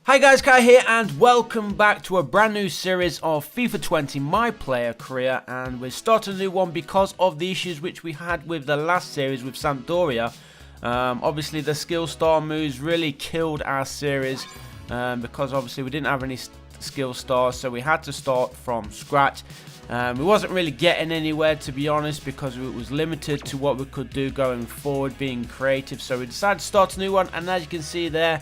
Hi guys, Kai here and welcome back to a brand new series of FIFA 20 My Player Career, and we're starting a new one because of the issues which we had with the last series with Sampdoria. Obviously the skill star moves really killed our series because obviously we didn't have any skill stars, so we had to start from scratch. We wasn't really getting anywhere, to be honest, because it was limited to what we could do going forward, being creative. So we decided to start a new one, and as you can see there,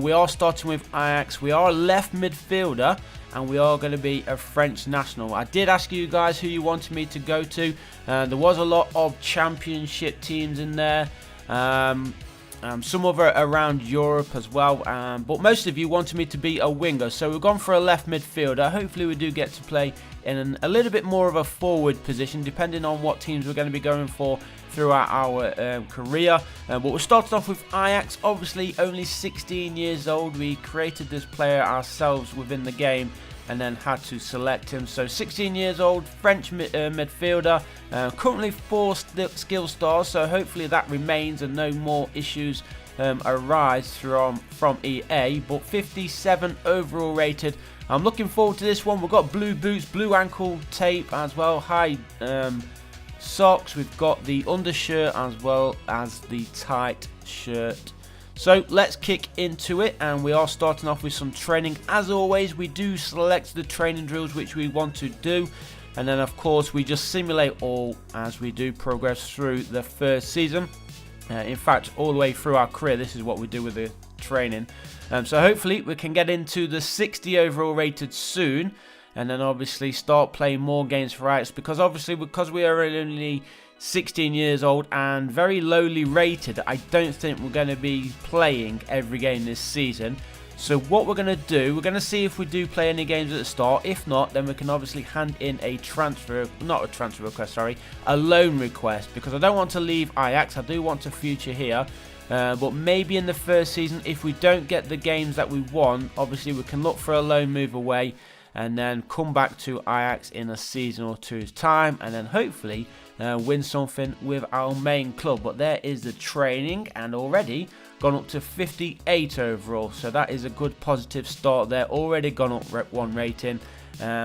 we are starting with Ajax. We are a left midfielder, and we are going to be a French national. I did ask you guys who you wanted me to go to. There was a lot of championship teams in there. Some other around Europe as well, but most of you wanted me to be a winger, so we've gone for a left midfielder. Hopefully we do get to play in a little bit more of a forward position, depending on what teams we're going to be going for throughout our career. But we're starting off with Ajax, obviously only 16 years old. We created this player ourselves within the game and then had to select him. So 16 years old, French midfielder, currently 4 skill stars, so hopefully that remains and no more issues arise from EA, but 57 overall rated. I'm looking forward to this one. We've got blue boots, blue ankle tape as well, high socks, we've got the undershirt as well as the tight shirt. So let's kick into it, and we are starting off with some training. As always, we do select the training drills which we want to do, and then of course we just simulate all as we do progress through the first season. In fact, all the way through our career, this is what we do with the training. So hopefully we can get into the 60 overall rated soon, and then obviously start playing more games for Ajax, because we are only 16 years old and very lowly rated, I don't think we're going to be playing every game this season. So what we're going to do, we're going to see if we do play any games at the start. If not, then we can obviously hand in a a loan request, because I don't want to leave Ajax. I do want a future here. But maybe in the first season, if we don't get the games that we want, obviously we can look for a loan move away and then come back to Ajax in a season or two's time, and then hopefully win something with our main club. But there is the training, and already gone up to 58 overall, so that is a good positive start there. Already gone up 1 rating.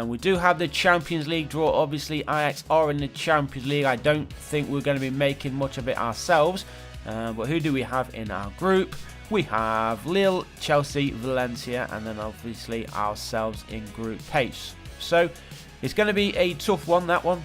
We do have the Champions League draw. Obviously Ajax are in the Champions League. I don't think we're going to be making much of it ourselves, but who do we have in our group? We have Lille, Chelsea, Valencia, and then obviously ourselves in Group H. So it's going to be a tough one, that one.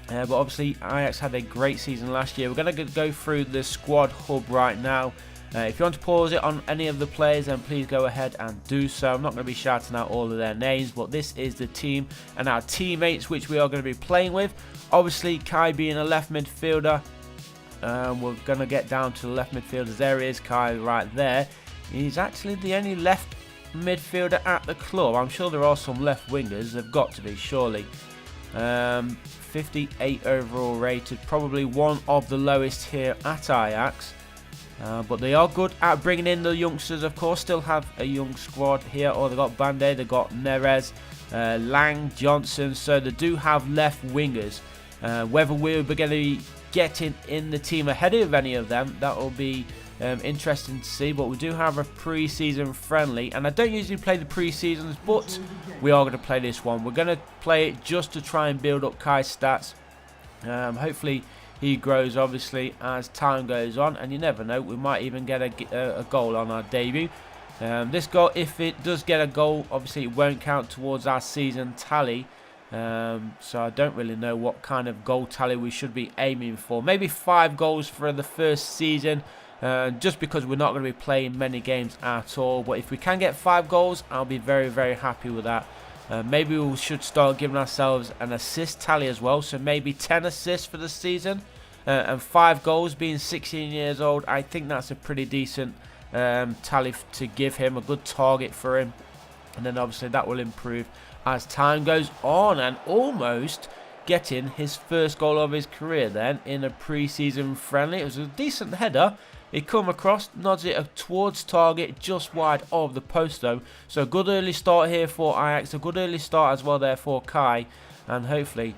But obviously Ajax had a great season last year. We're going to go through the squad hub right now. If you want to pause it on any of the players, then please go ahead and do so. I'm not going to be shouting out all of their names, but this is the team and our teammates which we are going to be playing with. Obviously Kai being a left midfielder. We're going to get down to the left midfielders. There is Kai right there. He's actually the only left midfielder at the club. I'm sure there are some left wingers. They've got to be, surely. 58 overall rated. Probably one of the lowest here at Ajax. But they are good at bringing in the youngsters, of course. Still have a young squad here. Oh, they've got Bande, they've got Neres, Lang, Johnson. So they do have left wingers. Whether we're going to be getting in the team ahead of any of them, that will be interesting to see. But we do have a pre-season friendly, and I don't usually play the pre-seasons, but we are going to play this one. We're going to play it just to try and build up Kai's stats. Hopefully he grows obviously as time goes on, and you never know, we might even get a goal on our debut. This goal, if it does get a goal, obviously it won't count towards our season tally. So I don't really know what kind of goal tally we should be aiming for. Maybe 5 goals for the first season, just because we're not going to be playing many games at all. But if we can get 5 goals, I'll be very, very happy with that. Maybe we should start giving ourselves an assist tally as well. So maybe 10 assists for the season, and 5 goals. Being 16 years old, I think that's a pretty decent tally to give him, a good target for him. And then obviously that will improve as time goes on, and almost getting his first goal of his career then in a pre-season friendly. It was a decent header. He come across, nods it towards target, just wide of the post though. So a good early start here for Ajax, a good early start as well there for Kai, and hopefully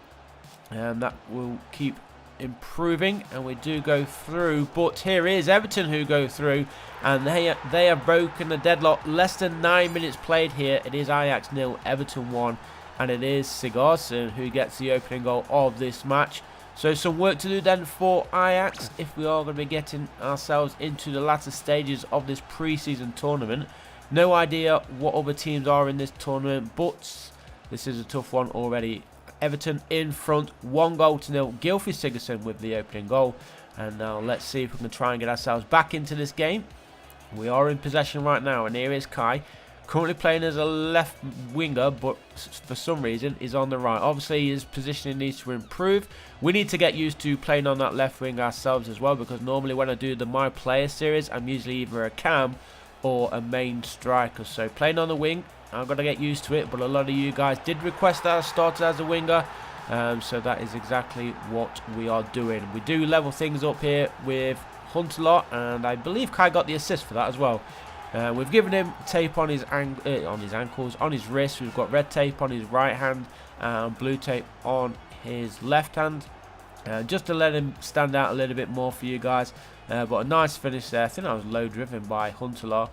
that will keep improving, and we do go through. But here is Everton who go through, and they have broken the deadlock. Less than 9 minutes played here. It is Ajax 0, Everton 1, and it is Sigurdsson who gets the opening goal of this match. So some work to do then for Ajax if we are going to be getting ourselves into the latter stages of this pre-season tournament. No idea what other teams are in this tournament, but this is a tough one already. Everton in front, 1-0. Gylfi Sigurdsson with the opening goal. And now let's see if we can try and get ourselves back into this game. We are in possession right now, and here is Kai. Currently playing as a left winger, but for some reason is on the right. Obviously his positioning needs to improve. We need to get used to playing on that left wing ourselves as well, because normally when I do the My Player series, I'm usually either a cam or a main striker. So playing on the wing, I'm going to get used to it, but a lot of you guys did request that I started as a winger. So that is exactly what we are doing. We do level things up here with Huntelaar, and I believe Kai got the assist for that as well. We've given him tape on his ankles, on his wrists. We've got red tape on his right hand and blue tape on his left hand, just to let him stand out a little bit more for you guys. But a nice finish there. I think that was low driven by Huntelaar.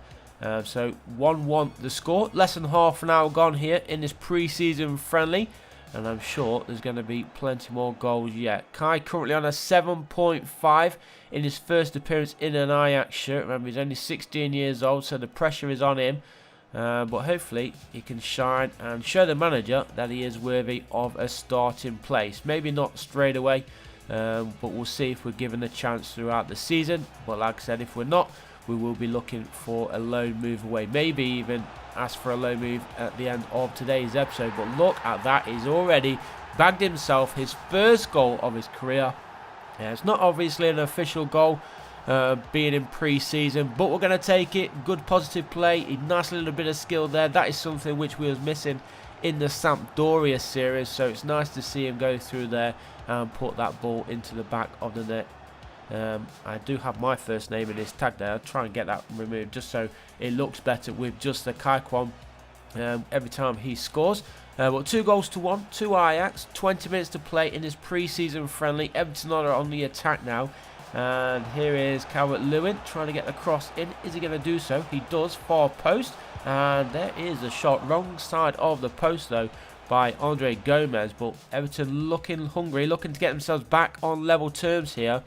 So 1-1 the score. Less than half an hour gone here in this pre-season friendly, and I'm sure there's going to be plenty more goals yet. Kai currently on a 7.5 in his first appearance in an Ajax shirt. Remember, he's only 16 years old, so the pressure is on him. But hopefully he can shine and show the manager that he is worthy of a starting place. Maybe not straight away, but we'll see if we're given a chance throughout the season. But like I said, if we're not, we will be looking for a loan move away. Maybe even ask for a loan move at the end of today's episode. But look at that, he's already bagged himself his first goal of his career. It's not obviously an official goal, being in pre-season, but we're going to take it. Good positive play, a nice little bit of skill there. That is something which we was missing in the Sampdoria series, so it's nice to see him go through there and put that ball into the back of the net. I do have my first name in this tag there. I'll try and get that removed just so it looks better with just the KAIQOM every time he scores. But 2-1 to Ajax, 20 minutes to play in this pre-season friendly. Everton are on the attack now, and here is Calvert-Lewin trying to get the cross in. Is he going to do so? He does, far post, and there is a shot wrong side of the post though by Andre Gomez. But Everton looking hungry, looking to get themselves back on level terms here.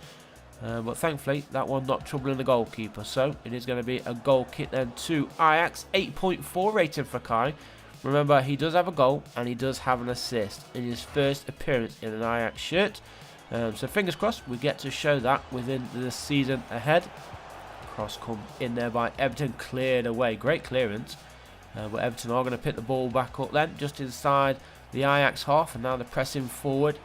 But thankfully that one not troubling the goalkeeper, so it is going to be a goal kick then to Ajax. 8.4 rating for Kai. Remember, he does have a goal and he does have an assist in his first appearance in an Ajax shirt. So fingers crossed we get to show that within the season ahead. Cross come in there by Everton, cleared away, great clearance. But Everton are going to pick the ball back up then, just inside the Ajax half, and now they're pressing forward.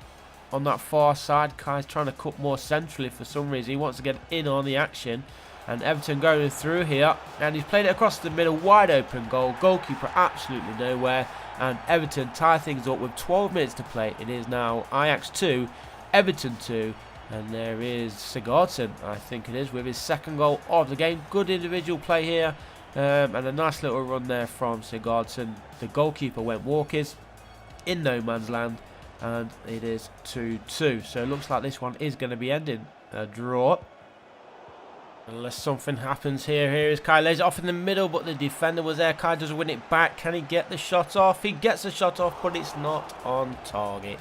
On that far side, Kai's trying to cut more centrally for some reason. He wants to get in on the action. And Everton going through here. And he's played it across the middle. Wide open goal. Goalkeeper absolutely nowhere. And Everton tie things up with 12 minutes to play. It is now Ajax 2, Everton 2. And there is Sigurdsson, I think it is, with his second goal of the game. Good individual play here. And a nice little run there from Sigurdsson. The goalkeeper went walkies in no man's land. And it is 2-2. So it looks like this one is going to be ending a draw. Unless something happens here. Here is Kai, lays it off in the middle, but the defender was there. Kai does win it back. Can he get the shot off? He gets the shot off, but it's not on target.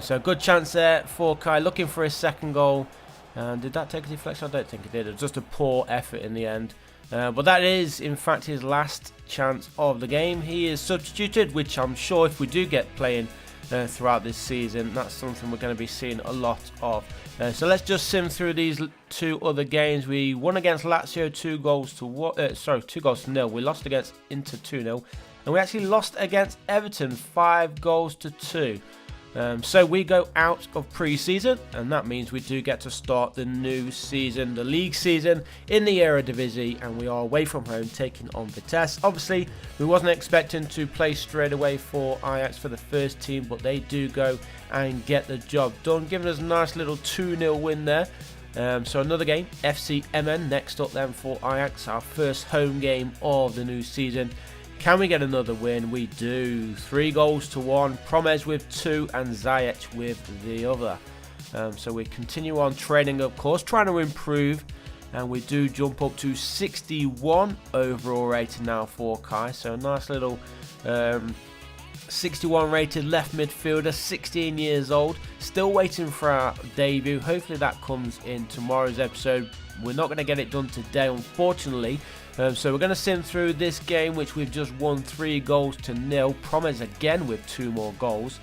So good chance there for Kai, looking for his second goal. Did that take a deflection? I don't think it did. It was just a poor effort in the end. But that is, in fact, his last chance of the game. He is substituted, which I'm sure if we do get playing throughout this season, that's something we're going to be seeing a lot of. So let's just sim through these two other games. We won against Lazio 2-0. We lost against Inter 2-0, and we actually lost against Everton 5-2. So we go out of pre-season, and that means we do get to start the new season, the league season in the Eredivisie, and we are away from home taking on Vitesse. Obviously, we wasn't expecting to play straight away for Ajax for the first team, but they do go and get the job done, giving us a nice little 2-0 win there. So another game, FC MN next up then for Ajax, our first home game of the new season. Can we get another win? We do. 3-1. Promes with 2 and Ziyech with the other. So we continue on training, of course, trying to improve. And we do jump up to 61 overall rating now for Kai. So a nice little 61 rated left midfielder, 16 years old. Still waiting for our debut. Hopefully that comes in tomorrow's episode. We're not going to get it done today, unfortunately. So we're going to sim through this game, which we've just won 3-0. Promise again with 2 more goals.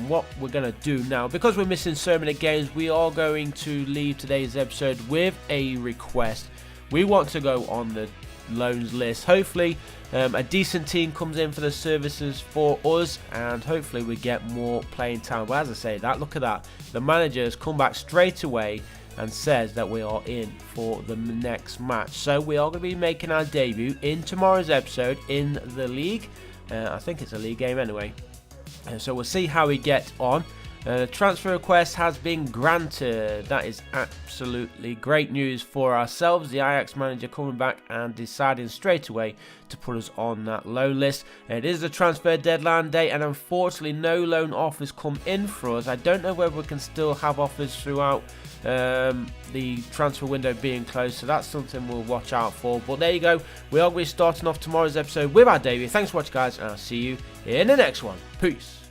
What we're going to do now, because we're missing so many games, we are going to leave today's episode with a request. We want to go on the loans list. Hopefully a decent team comes in for the services for us, and hopefully we get more playing time. But as I say that, look at that, the manager has come back straight away and says that we are in for the next match. So we are going to be making our debut in tomorrow's episode in the league. I think it's a league game anyway. So we'll see how we get on. Transfer request has been granted. That is absolutely great news for ourselves. The Ajax manager coming back and deciding straight away to put us on that loan list. It is the transfer deadline day, and unfortunately no loan offers come in for us. I don't know whether we can still have offers throughout the transfer window being closed, so that's something we'll watch out for. But there you go, we are going to be starting off tomorrow's episode with our debut. Thanks for watching, guys, and I'll see you in the next one. Peace.